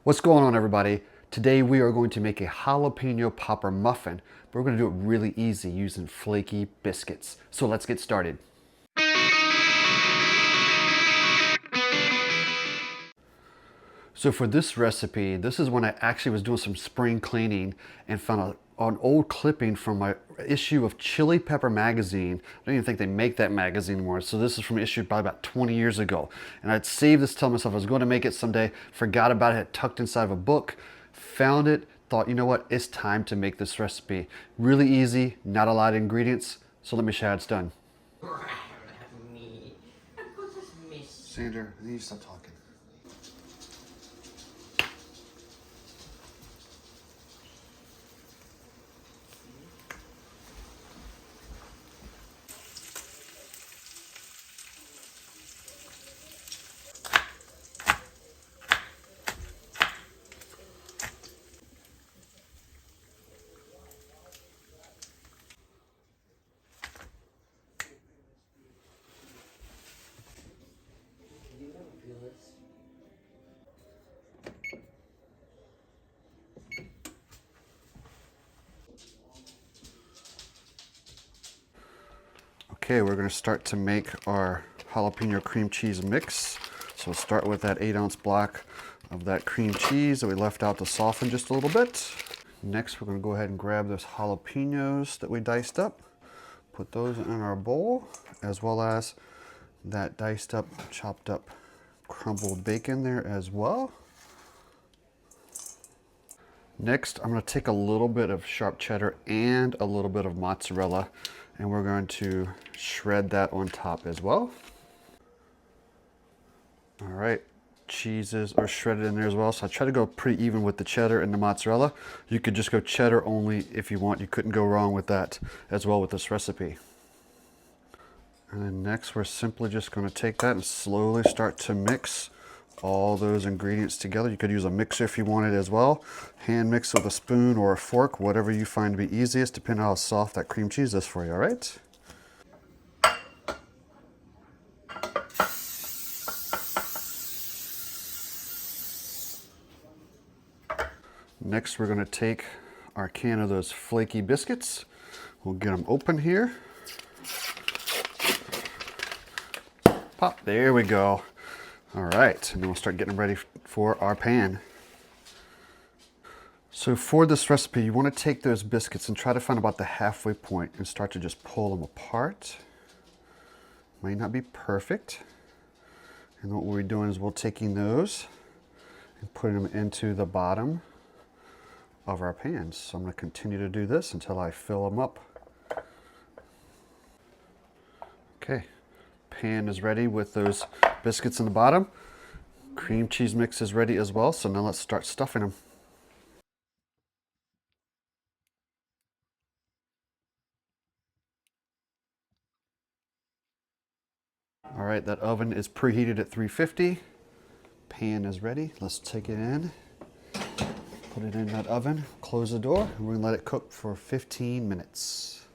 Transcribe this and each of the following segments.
What's going on, everybody? Today we are going to make a jalapeno popper muffin, but we're going to do it really easy using flaky biscuits. So let's get started. So for this recipe, this is when I actually was doing some spring cleaning and found an old clipping from my issue of Chili Pepper magazine. I don't even think they make that magazine anymore. So this is from issue probably about 20 years ago. And I'd saved this, telling myself I was going to make it someday, forgot about it, had tucked inside of a book, found it, thought, you know what, it's time to make this recipe. Really easy, not a lot of ingredients. So let me show you how it's done. Sandra, I need to stop talking. Okay, we're going to start to make our jalapeno cream cheese mix. So we'll start with that 8-ounce block of that cream cheese that we left out to soften just a little bit. Next, we're going to go ahead and grab those jalapeños that we diced up, put those in our bowl, as well as that diced up, chopped up, crumbled bacon there as well. Next, I'm going to take a little bit of sharp cheddar and a little bit of mozzarella, and we're going to shred that on top as well. All right, cheeses are shredded in there as well. So I try to go pretty even with the cheddar and the mozzarella. You could just go cheddar only if you want. You couldn't go wrong with that as well with this recipe. And then next, we're simply just going to take that and slowly start to mix all those ingredients together. You could use a mixer if you wanted as well. Hand mix with a spoon or a fork, whatever you find to be easiest, depending on how soft that cream cheese is for you, all right? Next, we're going to take our can of those flaky biscuits. We'll get them open here. Pop, there we go. All right, and then we'll start getting ready for our pan. So for this recipe, you want to take those biscuits and try to find about the halfway point and start to just pull them apart. Might not be perfect. And what we're doing is we're taking those and putting them into the bottom of our pans. So I'm going to continue to do this until I fill them up. Okay, pan is ready with those biscuits in the bottom. Cream cheese mix is ready as well, so now let's start stuffing them. All right, that oven is preheated at 350. Pan is ready. Let's take it in, put it in that oven, close the door, and we're gonna let it cook for 15 minutes.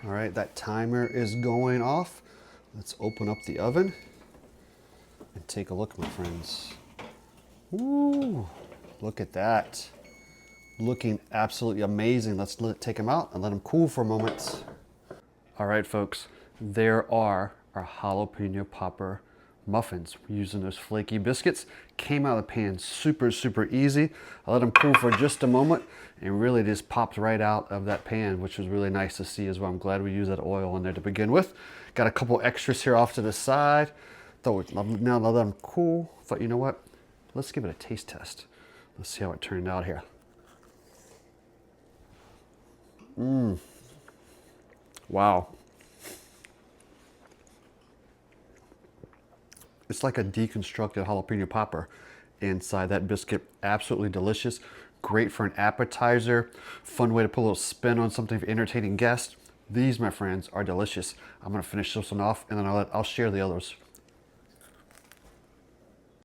All right, that timer is going off. Let's open up the oven and take a look, my friends. Ooh, look at that. Looking absolutely amazing. Let's take them out and let them cool for a moment. All right, folks, there are our jalapeno popper muffins. We're using those flaky biscuits. Came out of the pan super, super easy. I let them cool for just a moment and really just popped right out of that pan, which was really nice to see as well. I'm glad we used that oil in there to begin with. Got a couple extras here off to the side. Thought now let them cool. Thought, you know what? Let's give it a taste test. Let's see how it turned out here. Wow. It's like a deconstructed jalapeno popper inside that biscuit. Absolutely delicious. Great for an appetizer. Fun way to put a little spin on something for entertaining guests. These, my friends, are delicious. I'm gonna finish this one off and then I'll share the others.